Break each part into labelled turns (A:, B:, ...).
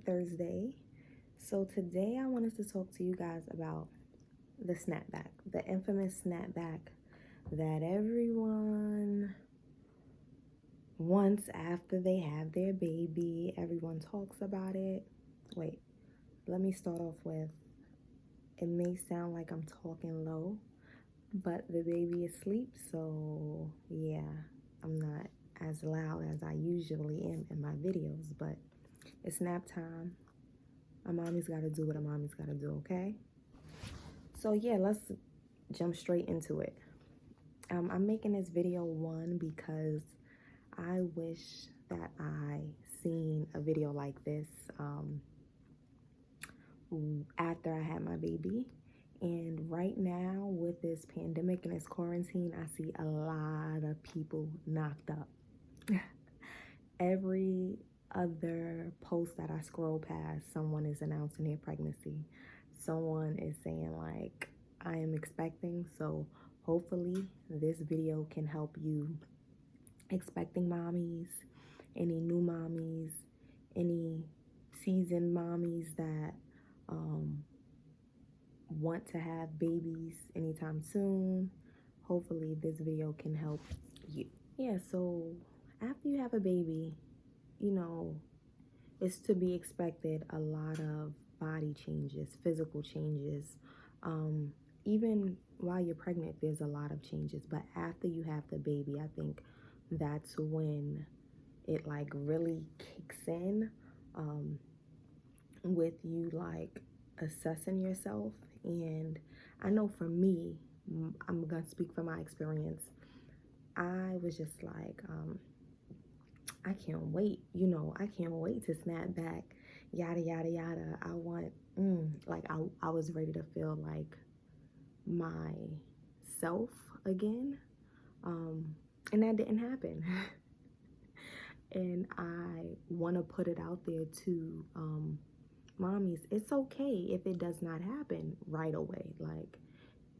A: Thursday. So today I wanted to talk to you guys about the SnapBack, the infamous SnapBack that everyone wants after they have their baby. Everyone talks about it. Wait, let me start off with, it may sound like I'm talking low, but the baby is asleep, so yeah, I'm not as loud as I usually am in my videos, but it's nap time. A mommy's got to do what a mommy's got to do, okay? So yeah, let's jump straight into it. I'm making this video, one, because I wish that I seen a video like this after I had my baby. And right now, with this pandemic and this quarantine, I see a lot of people knocked up. Every other post that I scroll past, someone is announcing their pregnancy. Someone is saying, like, I am expecting. So hopefully this video can help you expecting mommies, any new mommies, any seasoned mommies that want to have babies anytime soon. Hopefully this video can help you. Yeah, so after you have a baby, you know, it's to be expected a lot of body changes, physical changes. Even while you're pregnant, there's a lot of changes, but after you have the baby, I think that's when it like really kicks in, with you like assessing yourself. And I know for me, I'm gonna speak from my experience, I was just like, I can't wait, I can't wait to snap back, yada yada yada. I want like I was ready to feel like myself again, and that didn't happen. And I want to put it out there to mommies, it's okay if it does not happen right away. Like,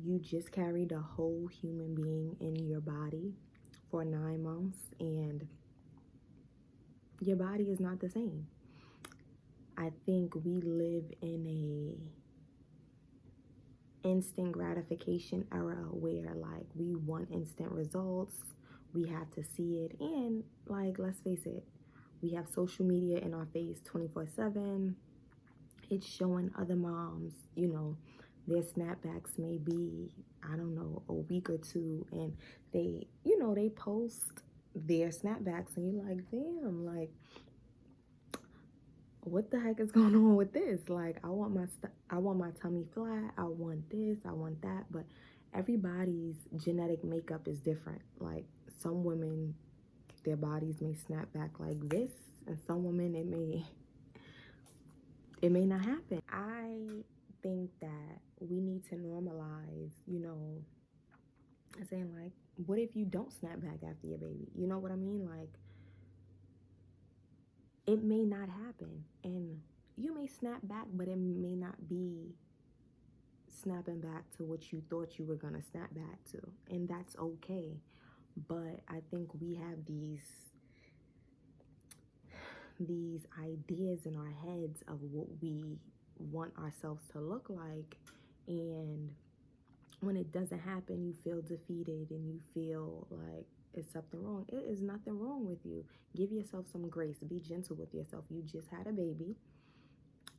A: you just carried a whole human being in your body for 9 months, and your body is not the same. I think we live in a instant gratification era where like we want instant results. We have to see it, and like, let's face it, we have social media in our face 24/7. It's showing other moms, their snapbacks may be, I don't know, a week or two, and they, they post their snapbacks, and you're like, damn, like, what the heck is going on with this? Like, I want my tummy flat, I want this, I want that, but everybody's genetic makeup is different. Like, some women, their bodies may snap back like this, and some women, it may not happen. I think that we need to normalize, saying like, what if you don't snap back after your baby? You know what I mean? Like, it may not happen, and you may snap back, but it may not be snapping back to what you thought you were gonna snap back to, and that's okay. But I think we have these ideas in our heads of what we want ourselves to look like, and when it doesn't happen, you feel defeated and you feel like it's something wrong. It is nothing wrong with you. Give yourself some grace. Be gentle with yourself. You just had a baby.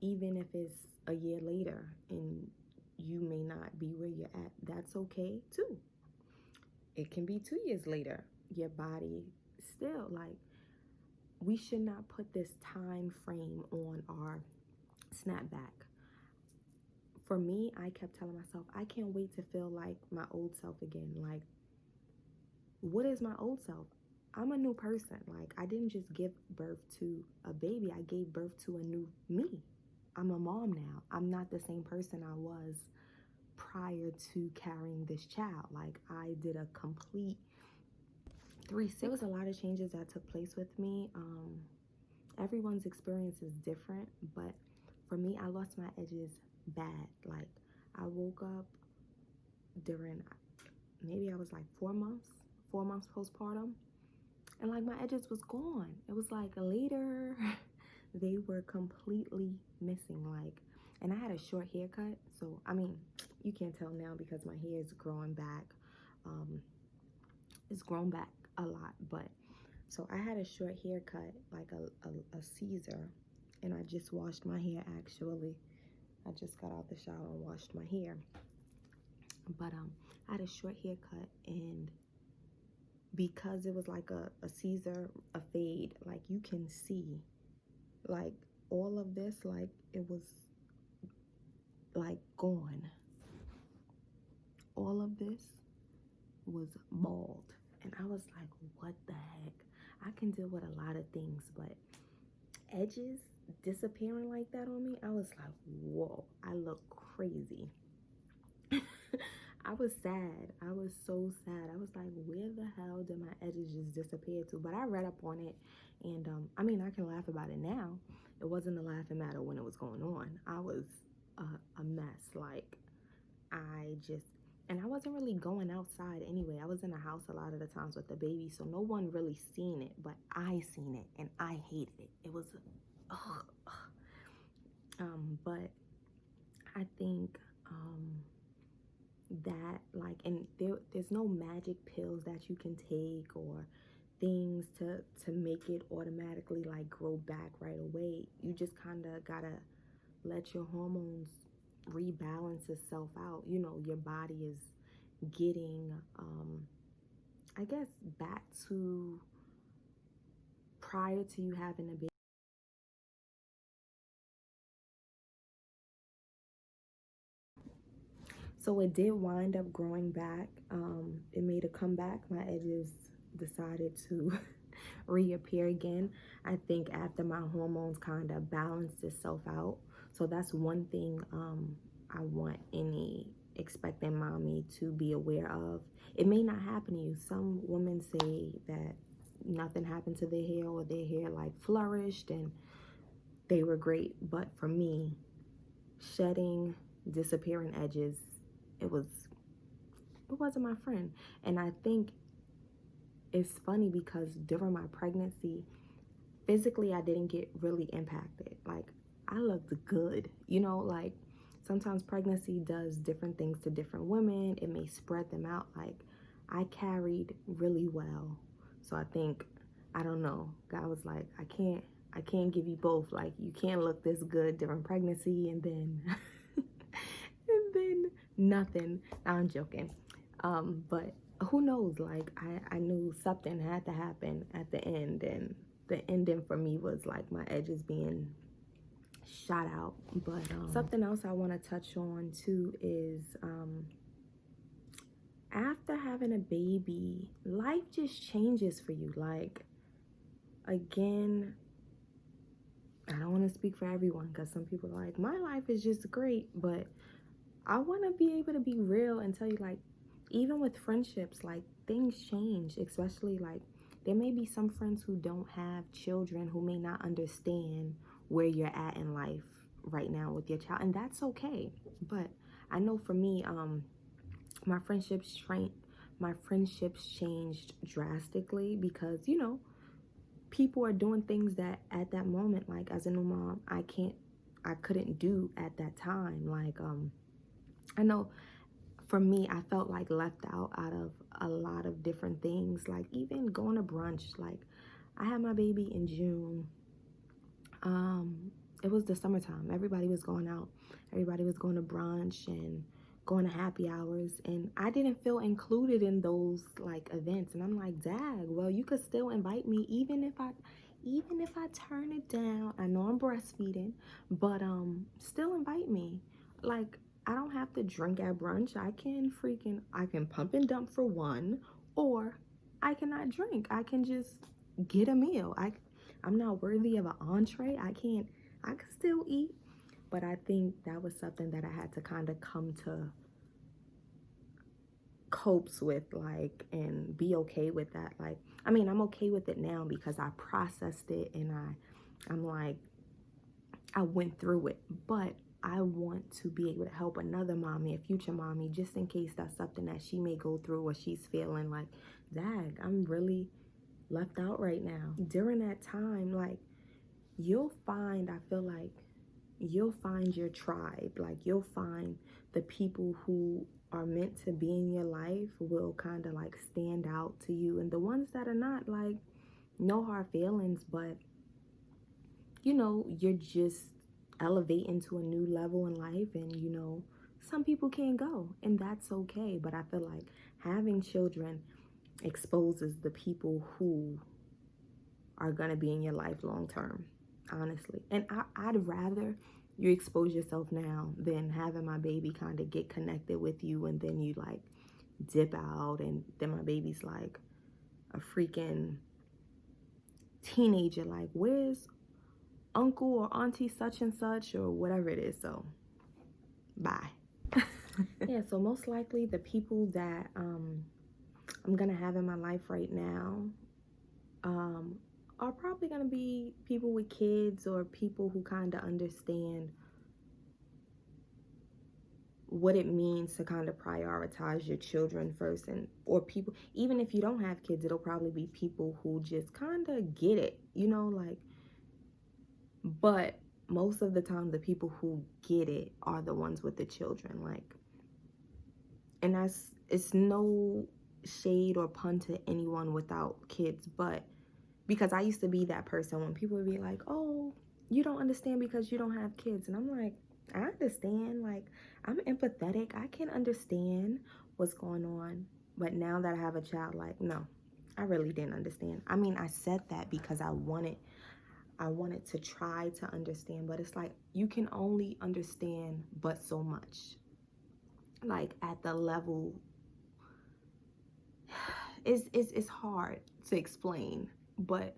A: Even if it's a year later and you may not be where you're at, that's okay too. It can be 2 years later. Your body still, like, we should not put this time frame on our snapback. For me, I kept telling myself, I can't wait to feel like my old self again. Like, what is my old self? I'm a new person. Like, I didn't just give birth to a baby. I gave birth to a new me. I'm a mom now. I'm not the same person I was prior to carrying this child. Like, I did a complete 360. There was a lot of changes that took place with me. Everyone's experience is different, but for me, I lost my edges bad. Like, I woke up during, maybe I was like 4 months postpartum, and like my edges was gone. It was like later they were completely missing. Like, and I had a short haircut, so I mean, you can't tell now because my hair is growing back. It's grown back a lot, but so I had a short haircut, like a Caesar, and I just washed my hair. Actually, I just got out the shower and washed my hair, but I had a short haircut, and because it was like a Caesar, a fade, like you can see like all of this, like it was like gone. All of this was bald, and I was like, what the heck? I can deal with a lot of things, but edges disappearing like that on me, I was like, whoa, I look crazy. I was sad. I was so sad. I was like, where the hell did my edges just disappear to? But I read up on it, and I mean, I can laugh about it now. It wasn't a laughing matter when it was going on. I was a mess. Like, and I wasn't really going outside anyway. I was in the house a lot of the times with the baby, so no one really seen it, but I seen it, and I hated it. It was, ugh. But I think, that like, and there's no magic pills that you can take or things to make it automatically like grow back right away. You just kind of gotta let your hormones rebalance itself out. You know, your body is getting I guess back to prior to you having a baby. So it did wind up growing back. It made a comeback. My edges decided to reappear again. I think after my hormones kind of balanced itself out. So that's one thing I want any expecting mommy to be aware of. It may not happen to you. Some women say that nothing happened to their hair, or their hair like flourished and they were great. But for me, shedding, disappearing edges, it wasn't my friend. And I think it's funny because during my pregnancy, physically I didn't get really impacted. Like, I looked good, you know. Like, sometimes pregnancy does different things to different women. It may spread them out. Like, I carried really well. So I think, I don't know, God was like, I can't give you both. Like, you can't look this good during pregnancy and then and then nothing. I'm joking. But who knows? Like, I knew something had to happen at the end, and the ending for me was like my edges being shot out. But something else I want to touch on too is after having a baby, life just changes for you. Like, again, I don't want to speak for everyone because some people are like, my life is just great, but I want to be able to be real and tell you, like, even with friendships, like, things change. Especially, like, there may be some friends who don't have children who may not understand where you're at in life right now with your child, and that's okay. But I know for me, my friendships changed drastically because, you know, people are doing things that at that moment, like, as a new mom, I couldn't do at that time. Like, I know for me, I felt like left out of a lot of different things, like even going to brunch. Like, I had my baby in June. It was the summertime. Everybody was going out. Everybody was going to brunch and going to happy hours, and I didn't feel included in those like events. And I'm like, dag, well, you could still invite me even if I turn it down. I know I'm breastfeeding, but still invite me. Like, I don't have to drink at brunch. I can pump and dump for one, or I cannot drink. I can just get a meal. I'm not worthy of an entree. I can still eat. But I think that was something that I had to kind of come to copes with, like, and be okay with that. Like, I mean, I'm okay with it now because I processed it, and I'm like, I went through it. But I want to be able to help another mommy, a future mommy, just in case that's something that she may go through, or she's feeling like, dag, I'm really left out right now. During that time, like, you'll find, I feel like, you'll find your tribe. Like, you'll find the people who are meant to be in your life will kind of like stand out to you. And the ones that are not, like, no hard feelings, but you know, you're just elevating to a new level in life, and you know, some people can't go, and that's okay. But I feel like having children exposes the people who are gonna be in your life long term, honestly. And I'd rather you expose yourself now than having my baby kind of get connected with you and then you like dip out, and then my baby's like a freaking teenager, like, where's uncle or auntie such and such or whatever it is. So bye. Yeah, so most likely the people that I'm gonna have in my life right now are probably gonna be people with kids, or people who kind of understand what it means to kind of prioritize your children first. And or people, even if you don't have kids, it'll probably be people who just kind of get it, you know, like. But most of the time, the people who get it are the ones with the children, like. And it's no shade or pun to anyone without kids, but because I used to be that person when people would be like, oh, you don't understand because you don't have kids. And I'm like, I understand. Like, I'm empathetic. I can understand what's going on. But now that I have a child, like, no, I really didn't understand. I mean, I said that because I wanted to try to understand, but it's like you can only understand but so much. Like, at the level, it's hard to explain, but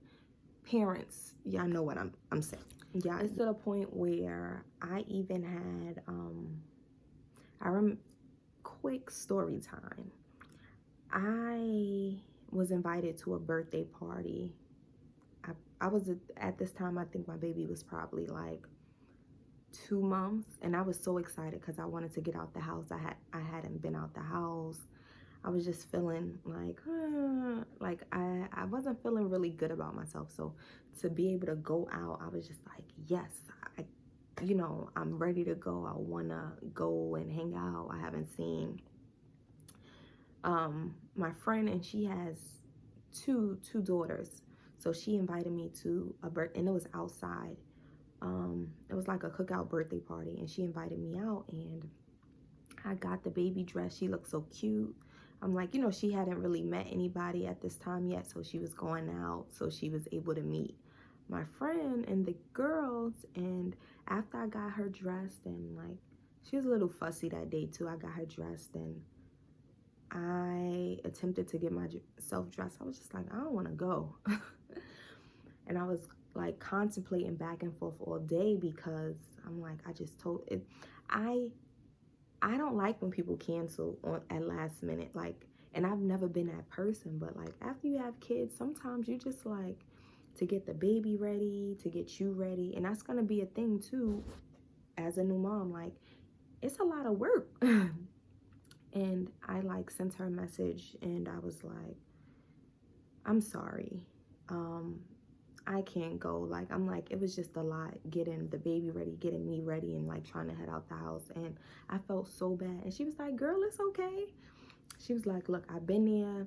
A: parents, y'all know what I'm saying. Yeah, it's to the point where I even had quick story time. I was invited to a birthday party. I was at this time, I think my baby was probably like 2 months, and I was so excited because I wanted to get out the house. I hadn't been out the house. I was just feeling like I wasn't feeling really good about myself. So to be able to go out, I was just like, yes, you know, I'm ready to go. I want to go and hang out. I haven't seen my friend, and she has two daughters. So she invited me to a birthday, and it was outside. It was like a cookout birthday party, and she invited me out, and I got the baby dress. She looked so cute. I'm like, you know, she hadn't really met anybody at this time yet, so she was going out, so she was able to meet my friend and the girls. And after I got her dressed, and like, she was a little fussy that day too. I got her dressed, and I attempted to get myself dressed. I was just like, I don't want to go. And I was like contemplating back and forth all day, because I'm like, I just told it. I don't like when people cancel at last minute, like, and I've never been that person, but like after you have kids, sometimes you just like to get the baby ready, to get you ready. And that's gonna be a thing too as a new mom. Like, it's a lot of work. And I like sent her a message, and I was like, I'm sorry, I can't go. Like, I'm like, it was just a lot getting the baby ready, getting me ready, and like trying to head out the house. And I felt so bad. And she was like, girl, it's okay. She was like, look, I've been there.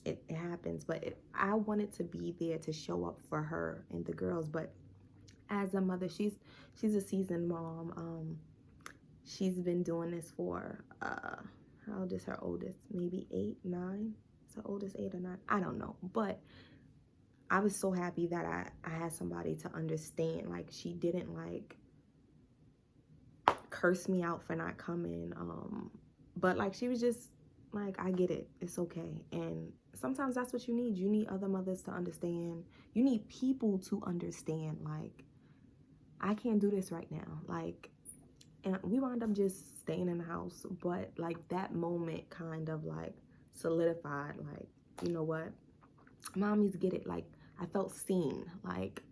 A: It happens. But I wanted to be there to show up for her and the girls. But as a mother, she's a seasoned mom. She's been doing this for, how old is her oldest? Maybe 8, 9? Is her oldest 8 or 9? I don't know. But I was so happy that I had somebody to understand. Like, she didn't like curse me out for not coming. But like, she was just like, I get it. It's okay. And sometimes that's what you need. You need other mothers to understand. You need people to understand. Like, I can't do this right now. Like, and we wound up just staying in the house. But like, that moment kind of like solidified, like, you know what? Mommies get it. Like, I felt seen. Like,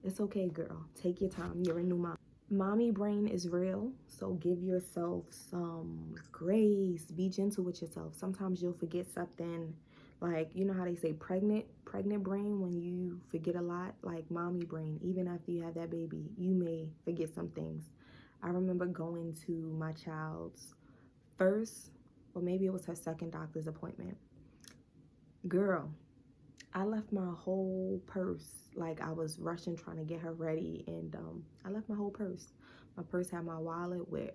A: it's okay, girl. Take your time. You're a new mom. Mommy brain is real, so give yourself some grace. Be gentle with yourself. Sometimes you'll forget something. Like, you know how they say pregnant brain, when you forget a lot? Like mommy brain, even after you have that baby, you may forget some things. I remember going to my child's first, or maybe it was her second doctor's appointment. Girl, I left my whole purse. Like, I was rushing trying to get her ready, and I left my whole purse. My purse had my wallet with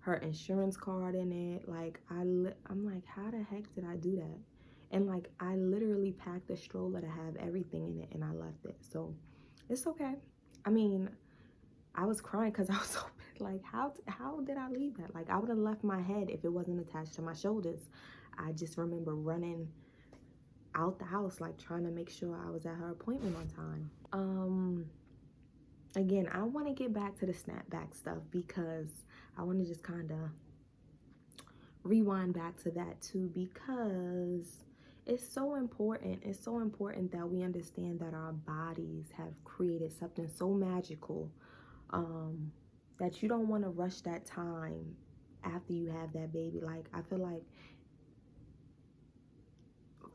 A: her insurance card in it. Like, I'm like, how the heck did I do that? And like, I literally packed a stroller to have everything in it, and I left it. So it's okay. I mean, I was crying because I was so like, how did I leave that? Like, I would have left my head if it wasn't attached to my shoulders. I just remember running out the house, like trying to make sure I was at her appointment on time. Again, I want to get back to the SnapBack stuff, because I want to just kind of rewind back to that too, because it's so important. It's so important that we understand that our bodies have created something so magical, that you don't want to rush that time after you have that baby. Like, I feel like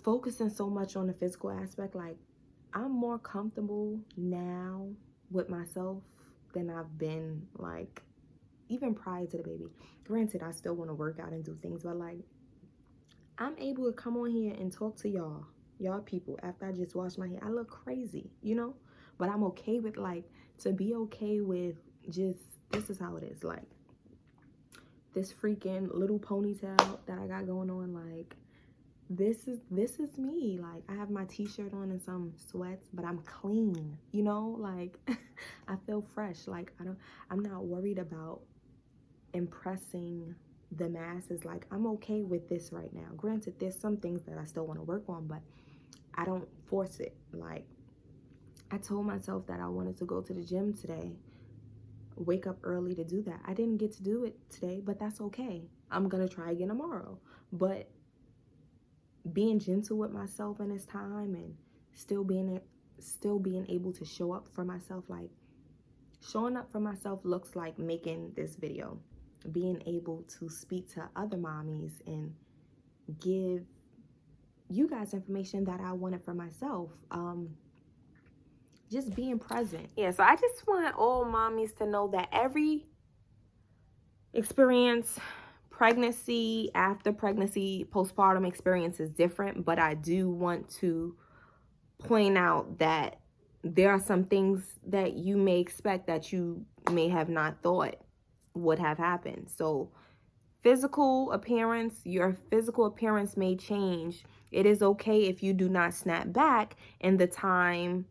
A: focusing so much on the physical aspect, like, I'm more comfortable now with myself than I've been, like, even prior to the baby. Granted, I still want to work out and do things, but like, I'm able to come on here and talk to y'all people after I just washed my hair. I look crazy, you know, but I'm okay with, like, to be okay with just, this is how it is. Like, this freaking little ponytail that I got going on, like, this is me. Like, I have my t-shirt on and some sweats, but I'm clean, you know, like, I feel fresh. Like, I'm not worried about impressing the masses. Like, I'm okay with this right now. Granted, there's some things that I still want to work on, but I don't force it. Like, I told myself that I wanted to go to the gym today, wake up early to do that. I didn't get to do it today, but that's okay. I'm gonna try again tomorrow. But being gentle with myself in this time, and still being able to show up for myself. Like, showing up for myself looks like making this video, being able to speak to other mommies and give you guys information that I wanted for myself. Just being present. Yeah, so I just want all mommies to know that every experience, pregnancy, after pregnancy, postpartum experience is different, but I do want to point out that there are some things that you may expect that you may have not thought would have happened. So physical appearance, your physical appearance may change. It is okay if you do not snap back in the time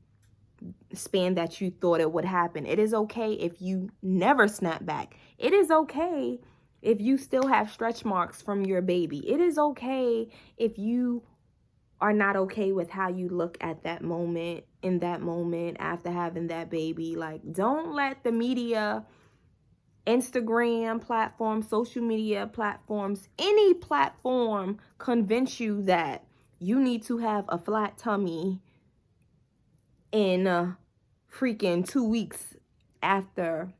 A: span that you thought it would happen. It is okay if you never snap back. It is okay if you still have stretch marks from your baby. It is okay if you are not okay with how you look at that moment, in that moment after having that baby. Like, don't let the media, Instagram platforms, social media platforms, any platform convince you that you need to have a flat tummy in freaking 2 weeks after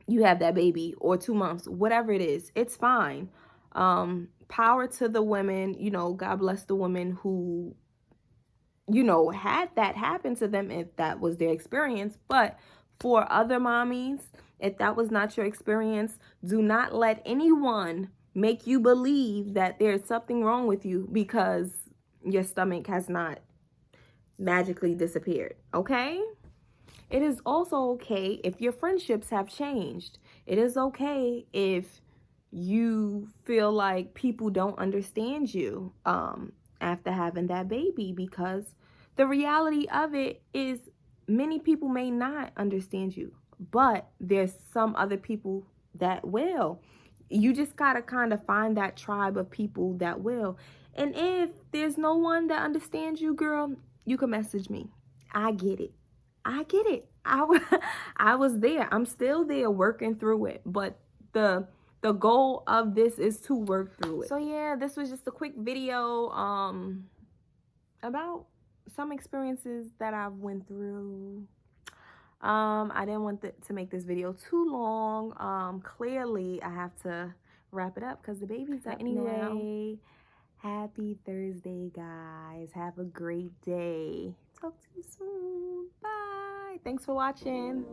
A: you have that baby, or 2 months, whatever it is. It's fine. Power to the women, you know, God bless the women who, you know, had that happen to them, if that was their experience. But for other mommies, if that was not your experience, do not let anyone make you believe that there's something wrong with you because your stomach has not magically disappeared, okay? It is also okay if your friendships have changed. It is okay if you feel like people don't understand you after having that baby, because the reality of it is many people may not understand you, but there's some other people that will. You just gotta kind of find that tribe of people that will. And if there's no one that understands you, girl, you can message me. I get it. I get it. I was there. I'm still there working through it. But the goal of this is to work through it. So yeah, this was just a quick video about some experiences that I've went through. I didn't want to make this video too long. Clearly I have to wrap it up because the baby's up anyway. Happy Thursday, guys. Have a great day. Talk to you soon. Bye. Thanks for watching.